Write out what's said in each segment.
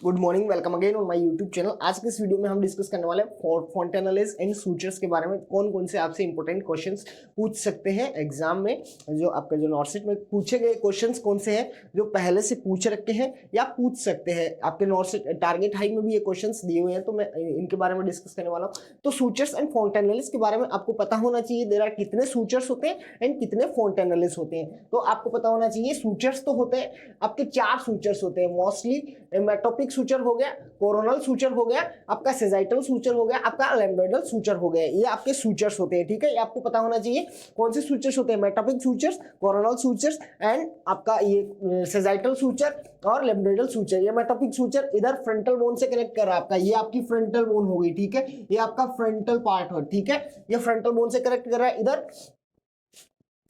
Good morning, welcome again on my YouTube channel. आज के इस वीडियो में हम डिस्कस करने वाले हैं फॉन्टेनलेस एंड सूचर्स के बारे में। कौन कौन से आपसे इंपॉर्टेंट क्वेश्चंस पूछ सकते हैं एग्जाम में, जो आपके जो नॉर्सेट में पूछे गए क्वेश्चंस कौन से हैं जो पहले से पूछ रखे हैं या पूछ सकते हैं। आपके नॉर्सेट टारगेट हाई में भी ये क्वेश्चंस दिए हुए हैं, तो मैं इनके बारे में डिस्कस करने वाला हूँ। तो सूचर्स एंड फॉन्टेनलेस के बारे में आपको पता होना चाहिए। देयर आर कितने सूचर्स होते हैं एंड कितने फॉन्टेनलेस होते हैं, तो आपको पता होना चाहिए। सूचर्स तो होते हैं आपके 4 सूचर्स होते हैं मोस्टली। मेटोपिक सूचर हो गया, कोरोनल सूचर हो गया, आपका सेजाइटल सूचर हो गया, आपका लैम्बोइडल सूचर हो गया। ये आपके सूचर्स होते हैं, ठीक है। ये आपको पता होना चाहिए कौन से सूचर्स होते हैं। मेटोपिक सूचर्स, कोरोनल सूचर्स एंड आपका ये सेजाइटल सूचर और लैम्बोइडल सूचर। ये मेटोपिक सूचर इधर फ्रंटल बोन से कनेक्ट कर रहा है आपका, ये आपकी फ्रंटल बोन हो गई, ठीक है। ये आपका फ्रंटल पार्ट हो, ठीक है। ये फ्रंटल बोन से कनेक्ट कर रहा है इधर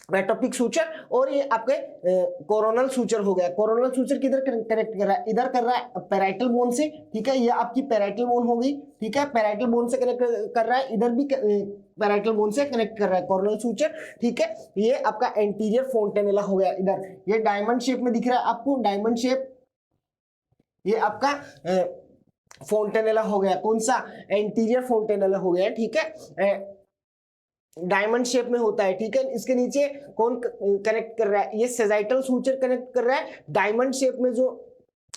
मेटोपिक सूचर, और ये आपके कोरोनल सूचर हो गया। कोरोनल सूचर किधर कनेक्ट कर रहा है, इधर कर रहा है पैराइटल बोन से, ठीक है। ये आपकी पैराइटल बोन हो गई, ठीक है। पैराइटल बोन से कनेक्ट कर रहा है, इधर भी पैराइटल बोन से कनेक्ट कर रहा है कोरोनल सूचर, ठीक है। ये आपका एंटीरियर फोंटेनेला हो गया इधर। ये डायमंड शेप में दिख रहा है आपको, डायमंड शेप। ये आपका फोंटेनेला हो गया, कौन सा, एंटीरियर फोंटेनेला हो गया, ठीक है। डायमंड शेप में होता है, ठीक है। इसके नीचे कौन कनेक्ट कर रहा है, ये सेजाइटल सूचर कनेक्ट कर रहा है डायमंड शेप में जो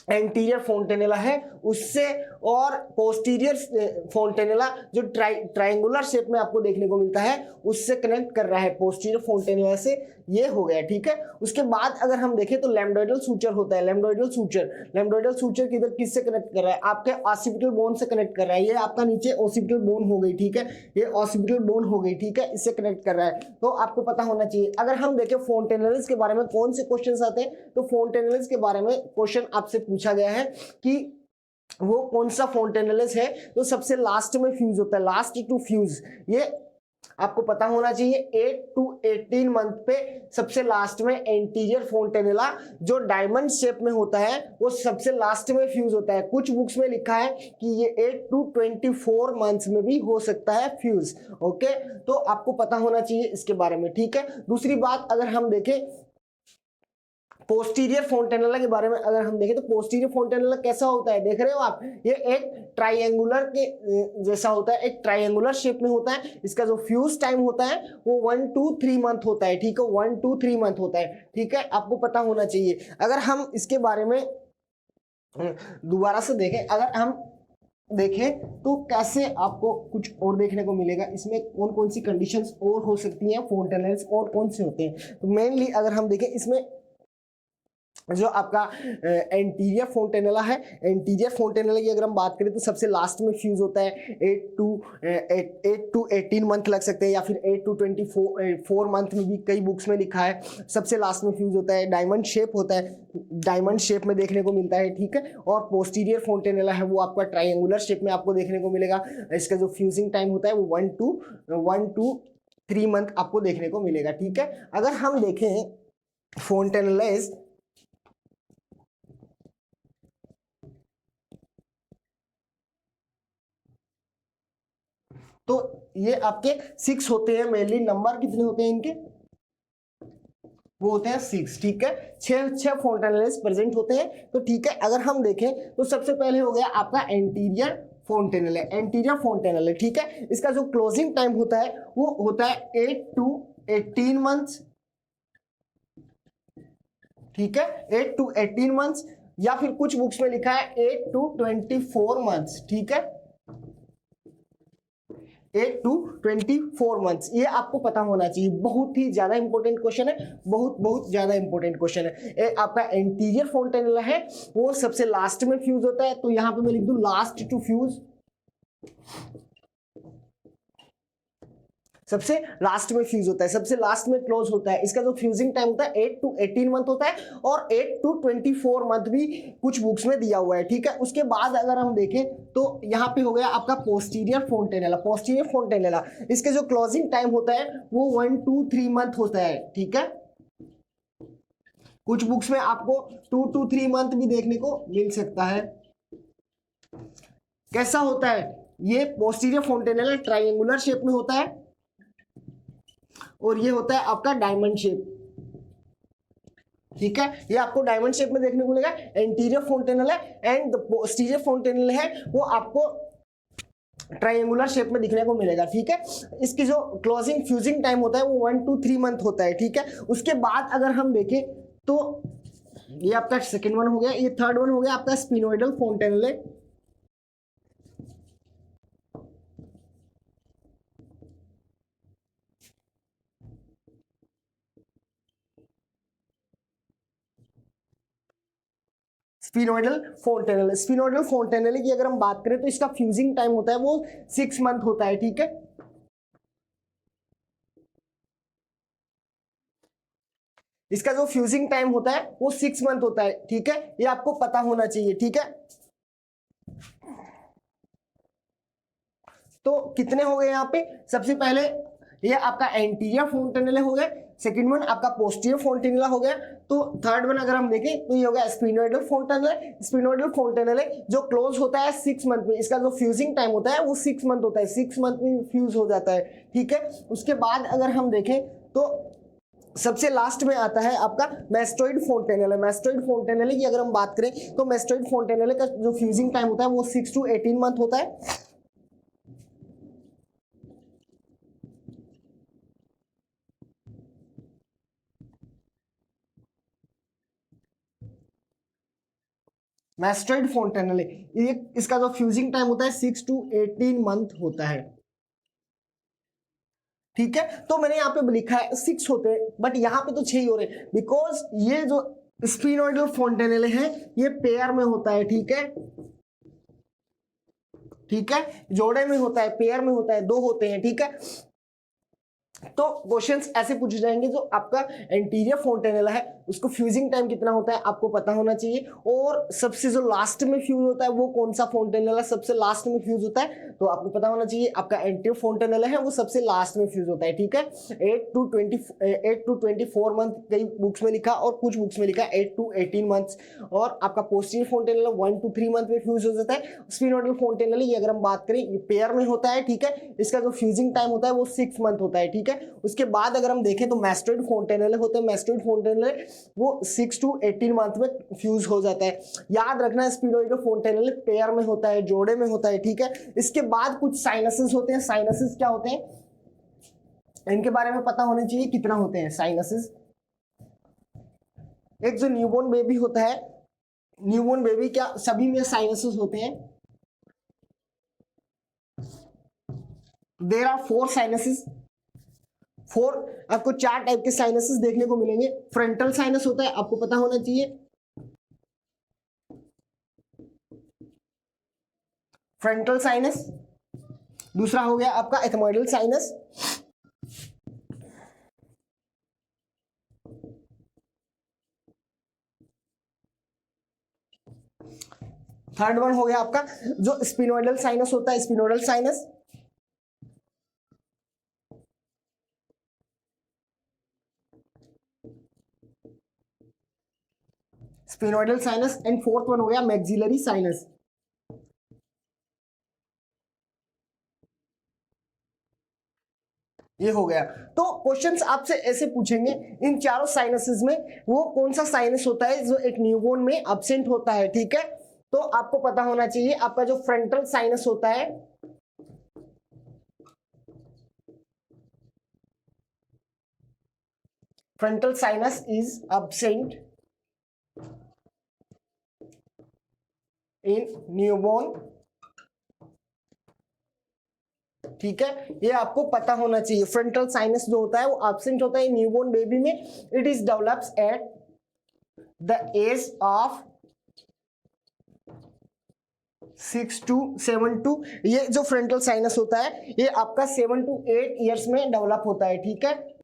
एंटीरियर फोंटेनेला है उससे, और पोस्टीरियर फोंटेनेला जो ट्रायंगुलर शेप में आपको देखने को मिलता है उससे कनेक्ट कर रहा है, पोस्टीरियर फोंटेनेला से। ये हो गया, ठीक है। उसके बाद अगर हम देखें तो लैम्बोइडल सूचर होता है। लैम्बोइडल सूचर किधर किससे कनेक्ट कर रहा है, आपके ऑसिपिटल बोन से कनेक्ट कर रहा है। ये आपका नीचे ऑसिपिटल बोन हो गई, ठीक है। ये ऑसिपिटल बोन हो गई, ठीक है, इससे कनेक्ट कर रहा है। तो आपको पता होना चाहिए। अगर हम देखें फोंटेनेल्स के बारे में कौन से क्वेश्चन आते हैं, तो फोंटेनेल्स के बारे में क्वेश्चन आपसे पूछा गया है कि वो कौन सा फोंटेनेल्स है तो सबसे लास्ट में फ्यूज होता है, लास्ट टू फ्यूज। ये आपको पता होना चाहिए। 8 to 18 मंथ पे सबसे लास्ट में एंटीरियर फोंटेनेला जो डायमंड शेप में होता है वो सबसे लास्ट में फ्यूज होता है। कुछ बुक्स में लिखा है कि ये 8 to 24 मंथ्स में भी हो सकता है फ्यूज, ओके। तो आपको पता होना चाहिए इसके बारे में, ठीक है। दूसरी बात अगर हम देखें पोस्टीरियर फोंटेनेला के बारे में, अगर हम देखें तो पोस्टीरियर फोंटेनेला कैसा होता है, देख रहे हो आप, ये एक ट्रायंगुलर के जैसा होता है, एक ट्रायंगुलर शेप में होता है। इसका जो फ्यूज टाइम होता है वो 1 to 3 मंथ होता है, ठीक है। 1 to 3 मंथ होता है, ठीक है, आपको पता होना चाहिए। अगर हम इसके बारे में दोबारा से देखें, अगर हम देखें तो कैसे आपको कुछ और देखने को मिलेगा, इसमें कौन कौन सी कंडीशंस और हो सकती हैं, फोंटेनेल्स और कौन से होते हैं। तो मेनली अगर हम देखें इसमें जो आपका एंटीरियर फोंटेनेला है, एंटीरियर फोंटेनेला की अगर हम बात करें तो सबसे लास्ट में फ्यूज होता है। 8 to 18 मंथ लग सकते हैं, या फिर 8 to 24 मंथ में भी कई बुक्स में लिखा है सबसे लास्ट में फ्यूज होता है। डायमंड शेप होता है, डायमंड शेप में देखने को मिलता है, ठीक है। और पोस्टीरियर फोंटेनेला है वो आपका ट्रायंगुलर शेप में आपको देखने को मिलेगा। इसका जो फ्यूजिंग टाइम होता है वो 1 to 3 मंथ आपको देखने को मिलेगा, ठीक है। अगर हम देखें फोंटेनेलास, तो ये आपके 6 होते हैं मेनली। नंबर कितने होते हैं इनके, वो होते हैं 6, ठीक है। 6 फोंटेनेल्स प्रेजेंट होते हैं, तो ठीक है। अगर हम देखें तो सबसे पहले हो गया आपका एंटीरियर फोंटेनेला, एंटीरियर फोंटेनेला, ठीक है। इसका जो क्लोजिंग टाइम होता है वो होता है 8 to 18 मंथ्स, ठीक है। 8 to 18 मंथ्स, या फिर कुछ बुक्स में लिखा है 8 to 24 मंथ्स, ठीक है। 8 to 24 मंथ्स, ये आपको पता होना चाहिए। बहुत ही ज्यादा इंपॉर्टेंट क्वेश्चन है, बहुत ज्यादा इंपॉर्टेंट क्वेश्चन है। आपका एंटीरियर फोंटेनेला है वो सबसे लास्ट में फ्यूज होता है, तो यहां पे मैं लिख दूं लास्ट टू फ्यूज, सबसे लास्ट में फ्यूज होता है, सबसे लास्ट में क्लोज होता है। इसका जो फ्यूजिंग टाइम होता है 8 to 18 मंथ होता है, और 8 to 24 मंथ भी कुछ बुक्स में दिया हुआ है, ठीक है। उसके बाद अगर हम देखें तो यहाँ पे हो गया आपका पोस्टीरियर फोंटेनेला। पोस्टीरियर फोंटेनेला इसके जो क्लोजिंग टाइम होता है वो 1 to 3 मंथ होता है, ठीक है। कुछ बुक्स में आपको 2 to 3 मंथ भी देखने को मिल सकता है। कैसा होता है ये पोस्टीरियर फोंटेनेला, ट्रायंगुलर शेप में होता है, और ये होता है आपका डायमंड शेप, ठीक है, ये आपको डायमंड शेप में देखने को मिलेगा, एंटीरियर फोंटेनल है, एंड पोस्टीरियर फोंटेनल है वो आपको ट्रायंगुलर शेप में दिखने को मिलेगा। ठीक है, इसकी जो क्लोजिंग फ्यूजिंग टाइम होता है वो 1 to 3 मंथ होता है। ठीक है, उसके बाद अगर हम देखें तो ये आपका सेकेंड वन हो गया, ये थर्ड वन हो गया आपका स्पिनोइडल फोंटेनल है। स्पिनोइडल फोंटेनल की अगर हम बात करें तो इसका फ्यूजिंग टाइम होता है वो 6 मंथ होता है। ठीक है, इसका जो फ्यूजिंग टाइम होता है वो 6 मंथ होता है। ठीक है, ये आपको पता होना चाहिए। ठीक है, तो कितने हो गए यहाँ पे, सबसे पहले ये आपका एंटीरियर फोंटेनल हो गया, सेकंड वन आपका पोस्टीरियर फोंटेनल हो गया, तो थर्ड वन अगर हम देखें तो ये हो गया स्पिनोइडल फोंटेनल। स्पिनोइडल फोंटेनल जो क्लोज होता है 6 मंथ में, इसका जो फ्यूजिंग टाइम होता है वो 6 मंथ होता है, 6 मंथ में फ्यूज हो जाता है। ठीक है, उसके बाद अगर हम देखें तो सबसे लास्ट में आता है आपका मैस्टोइड फोंटेनल। मैस्टोइड फोंटेनल की अगर हम बात करें तो मैस्टोइड फोंटेनल का जो फ्यूजिंग टाइम होता है वो 6 to 18 मंथ होता है। मैस्टोइड फोंटेनल ये इसका जो फ्यूजिंग टाइम होता है 6 to 18 मंथ होता है। ठीक है, तो मैंने यहाँ पे लिखा है 6 होते हैं, बट यहाँ पे तो 6 ही हो रहे हैं, बिकॉज ये जो स्पिनोइडल फोंटेनल है ये पेयर में होता है। ठीक है, ठीक है, जोड़े में होता है, पेयर में होता है, 2 होते हैं। ठीक है, तो क्वेश्चंस ऐसे पूछे जाएंगे, जो आपका एंटीरियर फोंटेनल है उसको फ्यूजिंग टाइम कितना होता है आपको पता होना चाहिए, और सबसे जो लास्ट में फ्यूज होता है वो कौन सा फोंटेनल है सबसे लास्ट में फ्यूज होता है, तो आपको पता होना चाहिए आपका एंटीरियर फोंटेनल है वो सबसे लास्ट में फ्यूज होता है। ठीक है, 8 to 24 मंथ कई बुक्स में लिखा, और कुछ बुक्स में लिखा 8 to 18 मंथ्स, और आपका पोस्टीरियर फोंटेनल 1 to 3 मंथ में फ्यूज हो जाता है। स्पिनोइडल फोंटेनल ये अगर हम बात करें ये पेयर में होता है। ठीक है, इसका जो फ्यूजिंग टाइम होता है वो 6 मंथ होता है। ठीक है, उसके बाद अगर हम देखें तो मैस्टोइड फोंटेनल होते हैं, मैस्टोइड फोंटेनल वो 6 to 18 मंथ में फ्यूज हो जाता है। याद रखना स्पिनोइडल फोंटेनल पेयर में होता है, जोड़े में होता है। ठीक है, इसके बाद कुछ साइनसेस होते हैं। साइनसेस क्या होते हैं इनके बारे में पता होना चाहिए, कितना होते हैं साइनसेस। एक जो न्यूबॉर्न बेबी होता है, न्यूबॉर्न बेबी क्या सभी में साइनसेस होते हैं। देयर आर 4 साइनसेस, 4 आपको 4 टाइप के साइनसेस देखने को मिलेंगे। फ्रंटल साइनस होता है, आपको पता होना चाहिए, फ्रंटल साइनस। दूसरा हो गया आपका एथमोइडल साइनस, थर्ड वन हो गया आपका जो स्पिनोइडल साइनस होता है, sphenoidal sinus. Sphenoidal sinus, and fourth one हो गया मैक्सिलरी साइनस। ये हो गया। तो क्वेश्चंस आपसे ऐसे पूछेंगे इन चारों साइनसेस में वो कौन सा साइनस होता है जो एक न्यूबॉर्न में एब्सेंट होता है। ठीक है, तो आपको पता होना चाहिए आपका जो फ्रंटल साइनस होता है, frontal sinus is absent in newborn. ठीक है, ये आपको पता होना चाहिए। फ्रंटल साइनस जो होता है वो एब्सेंट होता है न्यूबॉर्न बेबी में। It is develops at the age of 6 to 7 to, ये जो फ्रंटल साइनस होता है ये आपका 7 to 8 ईयर्स में डेवलप होता है। ठीक है,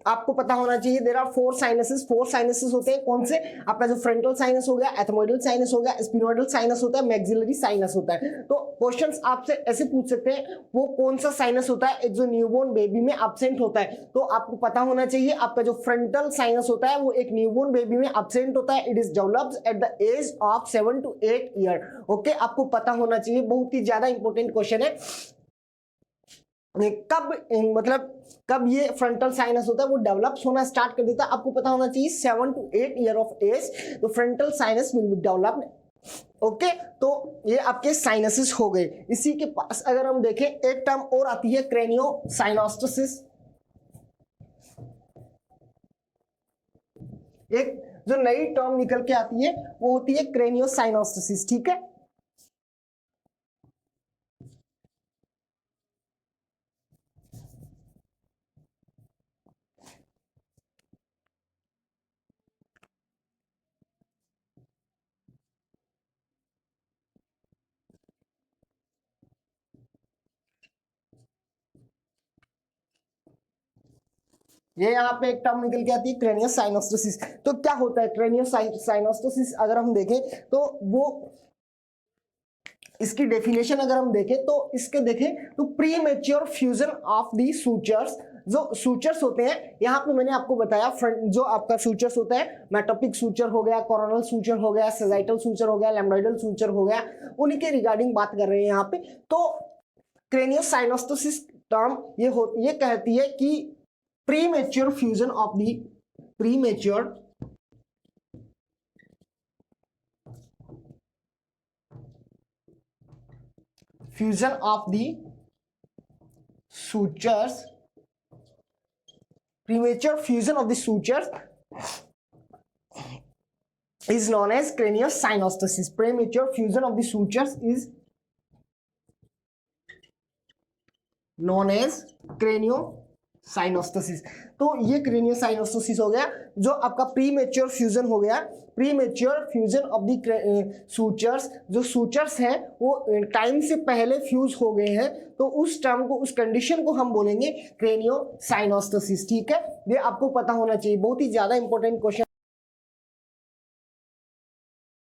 आपको पता होना चाहिए देयर आर 4 साइनसेस, 4 साइनसेस होते हैं। कौन से, आपका जो फ्रंटल साइनस हो गया, एथमोइडल साइनस हो गया, स्पिनोइडल साइनस होता है, मैक्सिलरी साइनस होता है। तो क्वेश्चंस आपसे ऐसे पूछ सकते हैं वो कौन सा साइनस होता है एक जो न्यूबॉर्न बेबी में एब्सेंट होता है, तो आपको पता होना चाहिए आपका जो फ्रंटल साइनस होता है वो एक न्यूबॉर्न बेबी में एब्सेंट होता है। It is developed at the age of 7 to 8 year. Okay, आपको पता होना चाहिए, बहुत ही ज्यादा इंपॉर्टेंट क्वेश्चन है। कब मतलब कब ये फ्रंटल साइनस होता है, वो डेवलप्स होना स्टार्ट कर देता है, आपको पता होना चाहिए 7 to 8 ईयर ऑफ एज तो frontal sinus will be developed. Okay, तो ये आपके साइनसिस हो गए। इसी के पास अगर हम देखें एक टर्म और आती है क्रेनियो साइनोस्टोसिस। एक जो नई टर्म निकल के आती है वो होती है क्रेनियो साइनोस्टोसिस। ठीक है, ये यहाँ पे एक टर्म निकल के आती है क्रेनियो साइनोस्टोसिस। तो क्या होता है क्रेनियो साइनोस्टोसिस, अगर हम देखें तो वो इसकी डेफिनेशन अगर हम देखें तो इसके देखें तो pre mature fusion of the sutures. जो सूचर्स होते हैं यहाँ पे मैंने आपको बताया, फ्रंट जो आपका सूचर्स होता है मेटोपिक सूचर हो गया, कोरोनल सूचर हो गया, सेजाइटल सूचर हो गया, लैम्बोइडल सूचर हो गया, उन्हीं के रिगार्डिंग बात कर रहे हैं यहाँ पे। तो क्रेनियोसाइनोस्टोसिस टर्म ये कहती है कि premature fusion of the premature fusion of the sutures, premature fusion of the sutures is known as craniosynostosis. Premature fusion of the sutures is known as craniosynostosis. तो ये क्रेनियोसाइनोस्टोसिस हो गया, जो आपका प्रीमेच्योर फ्यूजन हो गया, premature fusion of the sutures. जो sutures हैं वो टाइम से पहले फ्यूज हो गए हैं, तो उस टर्म को, उस कंडीशन को हम बोलेंगे क्रेनियोसाइनोस्टोसिस। ठीक है, ये आपको पता होना चाहिए, बहुत ही ज्यादा इंपॉर्टेंट क्वेश्चन।